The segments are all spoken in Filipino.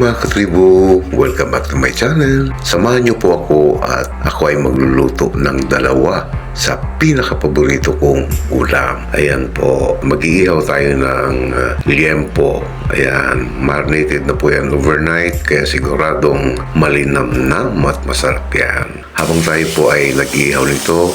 mga katribo! Welcome back to my channel. Samahan niyo po ako at ako ay magluluto ng dalawa sa pinakapaborito kong ulam. Ayan po, mag-iihaw tayo ng liempo. Ayan, marinated na po yan overnight kaya siguradong malinamnam at masarap yan. Habang tayo po ay nag-iihaw nito,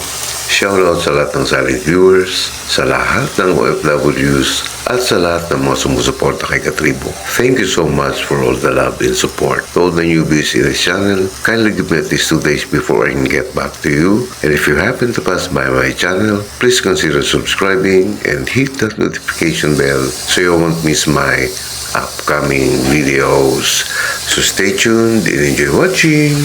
shoutout sa lahat ng silent viewers, sa lahat ng OFWs, at sa lahat ng mga sumusuporta kay Katribo. Thank you so much for all the love and support. To all the newbies in this channel, kindly give me at least 2 days before I can get back to you. And if you happen to pass by my channel, please consider subscribing and hit that notification bell so you won't miss my upcoming videos. So stay tuned and enjoy watching.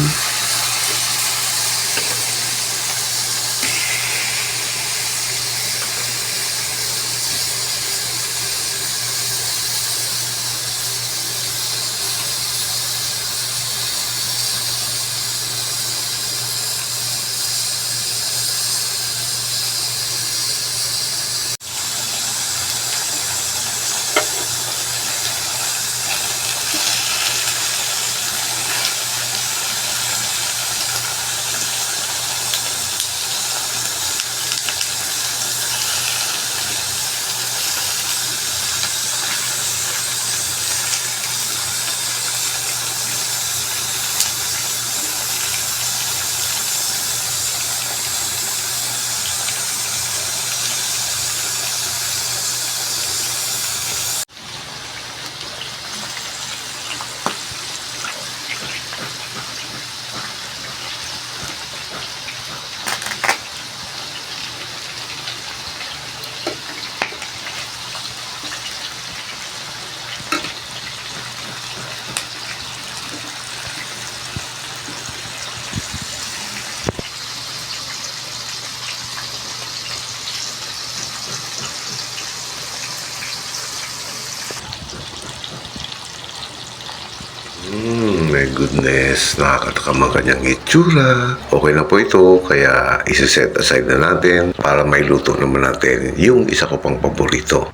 My goodness, nakakatakam ang kanyang itsura. Okay na po ito, kaya isi-set aside na natin para may luto naman natin yung isa ko pang paborito.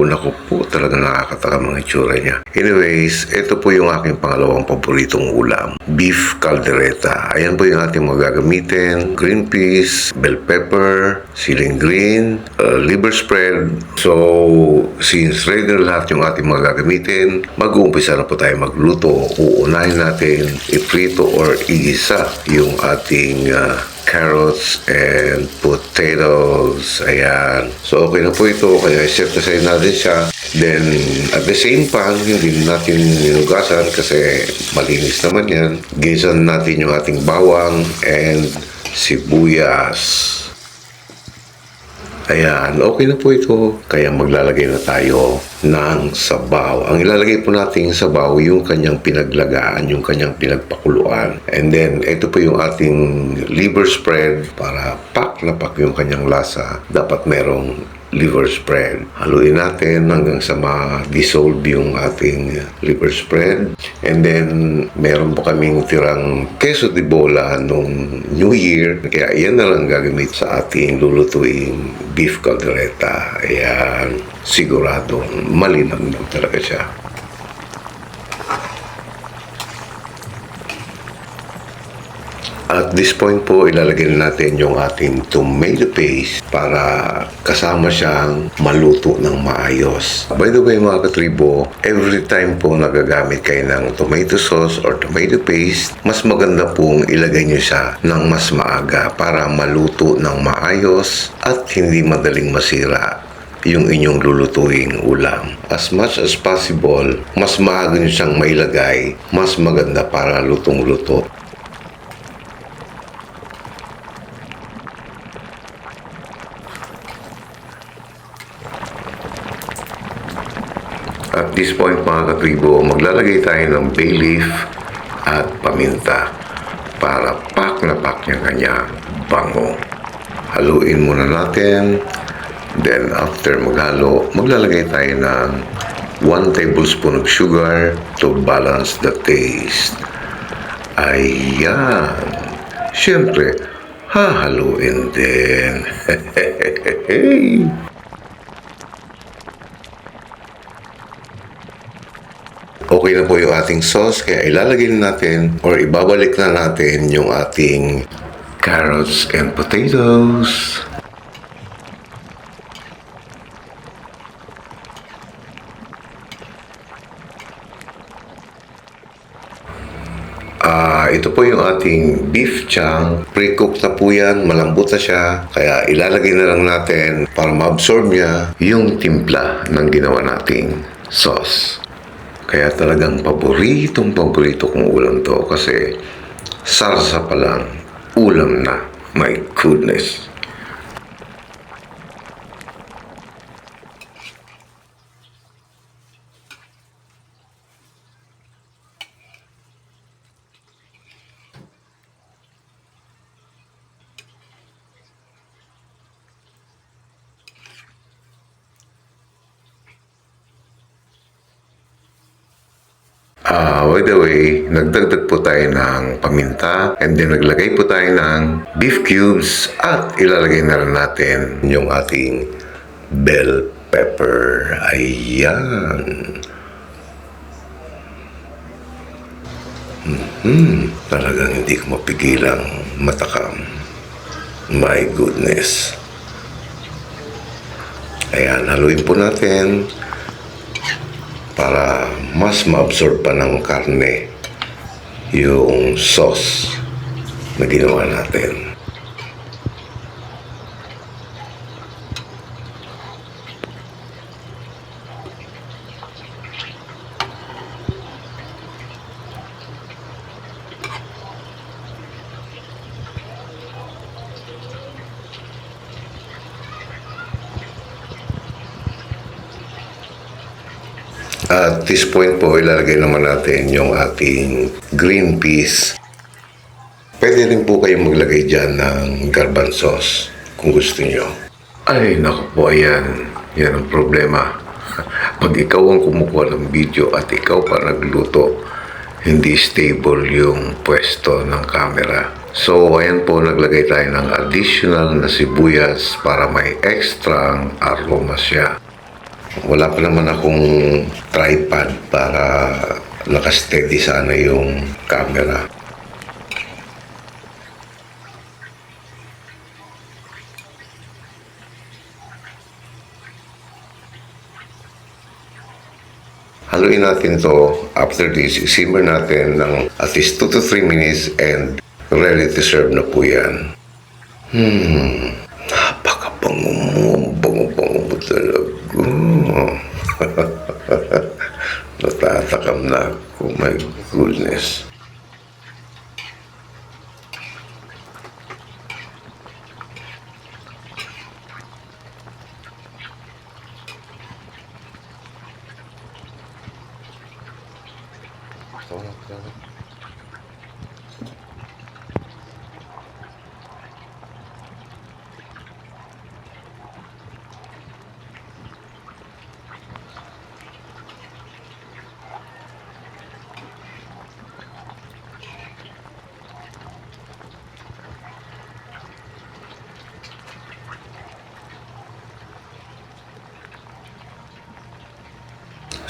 Naku po, talaga nakakatakam ang itsura niya. Anyways, ito po yung aking pangalawang paboritong ulam. Beef caldereta. Ayan po yung ating mga gagamitin. Green peas, bell pepper, siling green, liver spread. So, since ready na lahat yung ating mga gagamitin, mag-uumpisa na po tayo magluto. Uunahin natin iprito or igisa yung ating carrots and potatoes. Ayan. So, okay na po ito. Kaya set aside natin siya. Then, at the same pan, hindi natin hinugasan kasi malinis naman yan. Gisan natin yung ating bawang and sibuyas. Ayan, okay na po ito. Kaya maglalagay na tayo ng sabaw. Ang ilalagay po natin sabaw, yung kanyang pinaglagaan, yung kanyang pinagpakuluan. And then, ito po yung ating liver spread para pak na pak yung kanyang lasa. Dapat merong liver spread. Haluin natin hanggang sa ma-dissolve yung ating liver spread. And then, meron po kaming tirang queso de bola nung New Year. Kaya yan na lang gagamit sa ating lulutuing beef caldereta. Ayan, siguradong malinamnam talaga siya. At this point po, ilalagay na natin yung ating tomato paste para kasama siyang maluto ng maayos. By the way mga katribo, every time po nagagamit kayo ng tomato sauce or tomato paste, mas maganda pong ilagay nyo siya ng mas maaga para maluto ng maayos at hindi madaling masira yung inyong lulutuing ulam. As much as possible, mas maaga nyo siyang mailagay, mas maganda para lutong-luto. At this point mga katribo, maglalagay tayo ng bay leaf at paminta para pak na pak yung kanya bango. Haluin muna natin Then after maghalo, maglalagay tayo ng 1 tablespoon of sugar to balance the taste. Ayan. Siyempre, hahaluin din. Okay na po yung ating sauce, kaya ilalagay na natin or ibabalik na natin yung ating carrots and potatoes. Ito po yung ating beef chang. Pre-cooked na po yan, malambot na siya. Kaya ilalagay na lang natin para ma-absorb niya yung timpla ng ginawa nating sauce. Kaya talagang paborito kong ulam to kasi sarsa pa lang, ulam na. My goodness. By the way, nagdagdag po tayo ng paminta and then naglagay po tayo ng beef cubes at ilalagay na rin natin yung ating bell pepper. Ayan. Talagang hindi ko mapigilang matakam. My goodness. Ayan, haluin po natin para mas ma-absorb pa ng karne yung sauce na ginawa natin. At this point po, ilalagay naman natin yung ating green peas. Pwede rin po kayong maglagay dyan ng garbanzos kung gusto nyo. Ay, naku po, ayan. Yan ang problema. Pag ikaw ang kumukuha ng video at ikaw pa nagluto, hindi stable yung pwesto ng camera. So, ayan po, naglagay tayo ng additional na sibuyas para may extra aroma siya. Wala pa naman akong tripod para nakasteady sana yung camera. Haluin natin to. After this, simmer natin ng at least 2 to 3 minutes and ready to serve na po yan. Napakabango mo. Bango-bango mo talaga. Natatakam na ako. My goodness.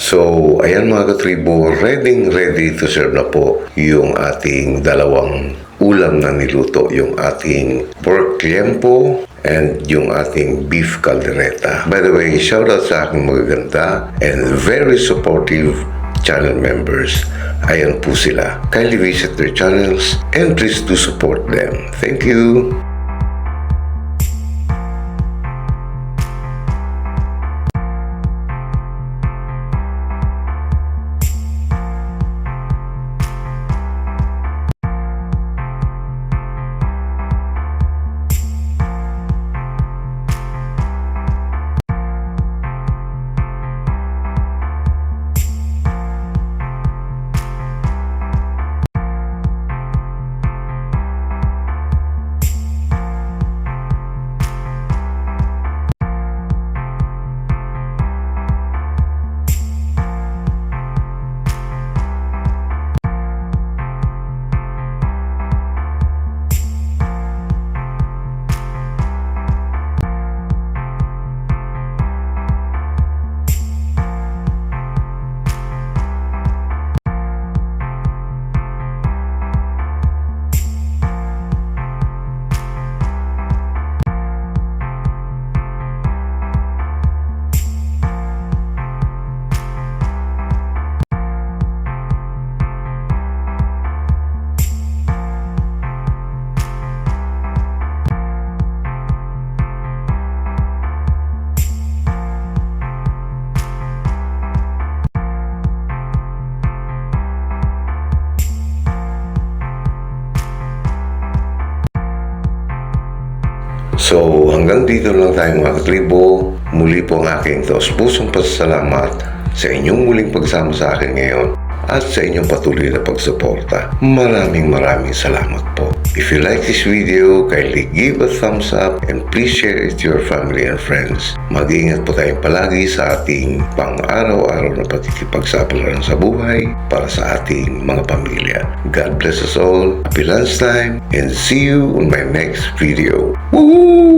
So, ayan mga katribo, ready to serve na po yung ating dalawang ulam na niluto. Yung ating pork liempo and yung ating beef caldereta. By the way, shout out sa aking magaganda and very supportive channel members. Ayan po sila. Kindly visit their channels and please do support them. Thank you! So hanggang dito lang tayo mga katribo. Muli po ang aking taos-pusong pasasalamat sa inyong muling pagsama sa akin ngayon at sa inyong patuloy na pagsuporta. Maraming salamat po. If you like this video, kindly give a thumbs up and please share it to your family and friends. Mag-iingat po tayong palagi sa ating pang-araw-araw na pakikipagsapalaran sa buhay para sa ating mga pamilya. God bless us all. Happy lunchtime and see you on my next video. Woohoo!